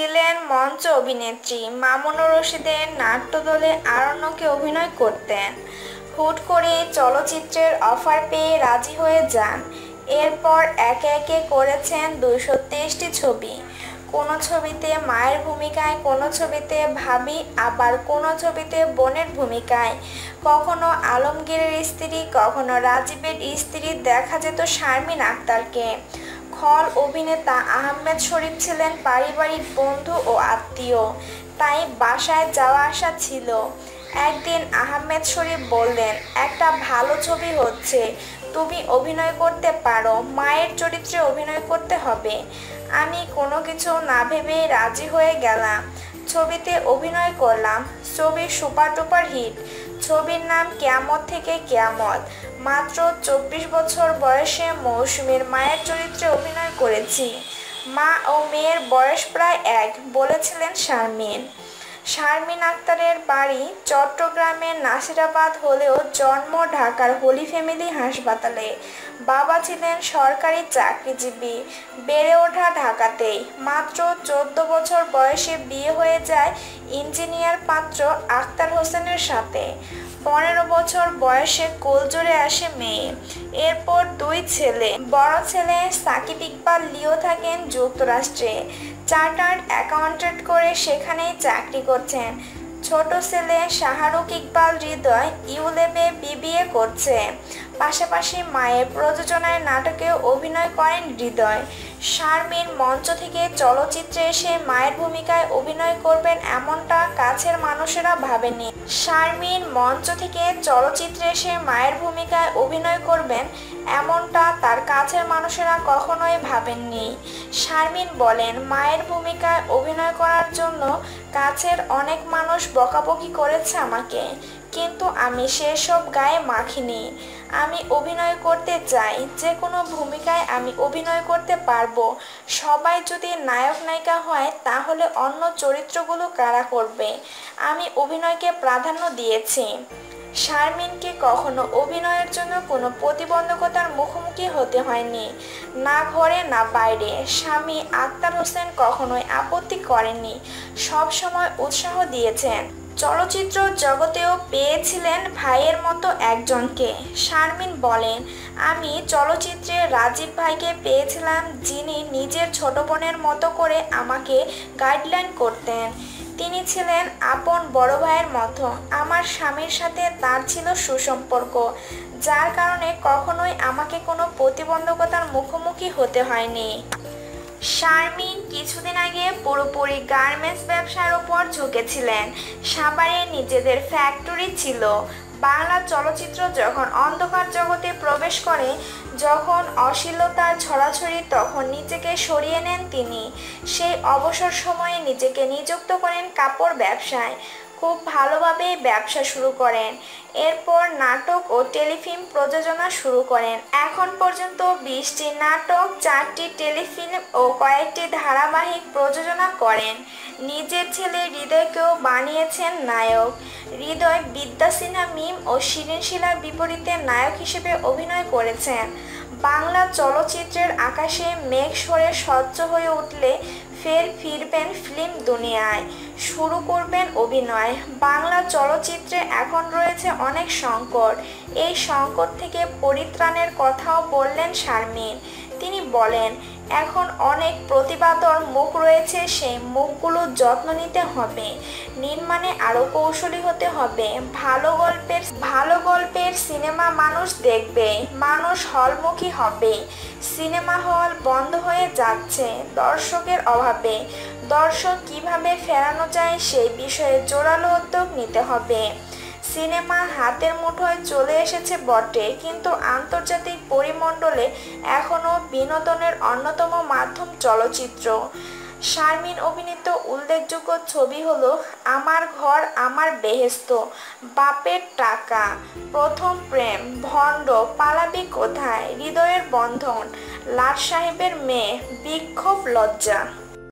ছিলেন মঞ্চ অভিনেত্রী মামুনুর রশিদের নাট্যদলে আরণ্যকে অভিনয় করতেন। হুট করে চলচ্চিত্রের অফার পেয়ে রাজি হয়ে যান। এরপর একে একে করেছেন ২২৩টি ছবি। কোনো ছবিতে মায়ের ভূমিকায়, কোনো ছবিতে ভাবি, আবার কোনো ছবিতে বোনের ভূমিকায়। কখনো আলমগীরের স্ত্রী, কখনো রাজীবের স্ত্রী দেখা যেত শারমিন আক্তারকে। খল অভিনেতা আহমেদ শরীফ ছিলেন পারিবারিক বন্ধু ও আত্মীয়, তাই বাসায় যাওয়া আসা ছিল। একদিন আহমেদ শরীফ বললেন, একটা ভালো ছবি হচ্ছে, তুমি অভিনয় করতে পারো, মায়ের চরিত্রে অভিনয় করতে হবে। আমি কোনো কিছু না ভেবেই রাজি হয়ে গেলাম। ছবিতে অভিনয় করলাম। ছবি সুপার ডুপার হিট। ছবির নাম কেয়ামত থেকে কেয়ামত। মাত্র ২৪ বছর বয়সে মৌসুমীর মায়ের চরিত্রে অভিনয় করেছি। মা ও মেয়ের বয়স প্রায় এক, বলেছিলেন শারমিন। শারমিন আক্তারের বাড়ি চট্টগ্রামের নাসিরাবাদ হলেও জন্ম ঢাকার হোলি ফ্যামিলি হাসপাতালে। বাবা ছিলেন সরকারি চাকরিজীবী। বেড়ে ওঠা ঢাকাতেই। মাত্র ১৪ বছর বয়সে বিয়ে হয়ে যায় ইঞ্জিনিয়ার পাত্র আক্তার হোসেনের সাথে। ১৫ বছর বয়সে কোলজোরে আসে মেয়ে। এরপর ২ ছেলে। বড় ছেলে সাকিব ইকবাল লিও থাকেন যুক্তরাষ্ট্রে, চার্টার্ড অ্যাকাউন্ট্যান্ট করে সেখানেই চাকরি করছেন। ছোট ছেলে শাহরুখ ইকবাল হৃদয় ইউলেবে বিবিএ করছে। পাশাপাশি মায়ের প্রযোজনায় নাটকেও অভিনয় করেন হৃদয়। শারমিন মঞ্চ থেকে চলচ্চিত্রে এসে মায়ের ভূমিকায় অভিনয় করবেন এমনটা কাছের মানুষেরা ভাবেননি। শারমিন মঞ্চ থেকে চলচ্চিত্রে এসে মায়ের ভূমিকায় অভিনয় করবেন এমনটা তার কাছের মানুষেরা কখনোই ভাবেননি। শারমিন বলেন, মায়ের ভূমিকায় অভিনয় করার জন্য কাছের অনেক মানুষ বকাবকি করেছে আমাকে, কিন্তু আমি সেসব গায়ে মাখিনি। আমি অভিনয় করতে চাই, যে কোনো ভূমিকায় আমি অভিনয় করতে পারবো। সবাই যদি নায়ক নায়িকা হয় তাহলে অন্য চরিত্রগুলো কারা করবে? আমি অভিনয়কে প্রাধান্য দিয়েছি। শারমিনকে কখনো অভিনয়ের জন্য কোনো প্রতিবন্ধকতার মুখোমুখি হতে হয়নি, না ঘরে না বাইরে। স্বামী আক্তার হোসেন কখনোই আপত্তি করেননি, সব সময় উৎসাহ দিয়েছেন। চলচ্চিত্র জগতেও পেয়েছিলেন ভাইয়ের মতো একজনকে। শারমিন বলেন, আমি চলচ্চিত্রে রাজীব ভাইকে পেয়েছিলাম, যিনি নিজের ছোট বোনের মতো করে আমাকে গাইডলাইন করতেন। তিনি ছিলেন আপন বড় ভাইয়ের মতো। আমার স্বামীর সাথে তার ছিল সুসম্পর্ক, যার কারণে কখনোই আমাকে কোনো প্রতিবন্ধকতার মুখোমুখি হতে হয়নি। শারমিন কিছুদিন আগে পুরোপুরি গার্মেন্টস ব্যবসার উপর ঝুঁকেছিলেন। সাভারে নিজেদের ফ্যাক্টরি ছিল। বাংলা চলচ্চিত্র যখন অন্ধকার জগতে প্রবেশ করে, যখন অশ্লীলতার ছড়াছড়ি, তখন নিজেকে সরিয়ে নেন তিনি। সেই অবসর সময়ে নিজেকে নিযুক্ত করেন কাপড় ব্যবসায়। খুব ভালোভাবে ব্যবসা শুরু করেন। এরপর নাটক ও টেলিফিল্ম প্রযোজনা শুরু করেন। এখন পর্যন্ত ২০টি নাটক, ৪টি টেলিফিল্ম ও কয়েকটি ধারাবাহিক প্রযোজনা করেন। নিজের ছেলে হৃদয়কেও বানিয়েছেন নায়ক। হৃদয় বিদ্যা সিনহা মিম ও শিরিন শিলার বিপরীতে নায়ক হিসেবে অভিনয় করেছেন। বাংলা চলচ্চিত্রের আকাশে মেঘ সরে স্বচ্ছ হয়ে উঠলে ফের ফিরবেন ফিল্ম দুনিয়ায়, শুরু করবেন অভিনয়। বাংলা চলচ্চিত্রে এখন রয়েছে অনেক সংকট। এই সংকট থেকে পরিত্রাণের কথাও বললেন শারমিন। তিনি বলেন, এখন অনেক প্রতিভাধর মুখ রয়েছে, সেই মুখগুলোর যত্ন নিতে হবে। নির্মাণে আরও কৌশলী হতে হবে। ভালো গল্পের সিনেমা মানুষ দেখবে, মানুষ হলমুখী হবে। সিনেমা হল বন্ধ হয়ে যাচ্ছে দর্শকের অভাবে। দর্শক কিভাবে ফেরানো যায় সেই বিষয়ে জোরালো উদ্যোগ নিতে হবে। সিনেমা হাতের মুঠোয় চলে এসেছে বটে, কিন্তু আন্তর্জাতিক পরিমণ্ডলে এখনও বিনোদনের অন্যতম মাধ্যম চলচ্চিত্র। শারমিন অভিনীত উল্লেখযোগ্য ছবি হলো আমার ঘর আমার বেহেশত, বাপের টাকা, প্রথম প্রেম, ভণ্ড, পালাবি কোথায়, হৃদয়ের বন্ধন, লাট সাহেবের মেয়ে, বিক্ষোভ, লজ্জা।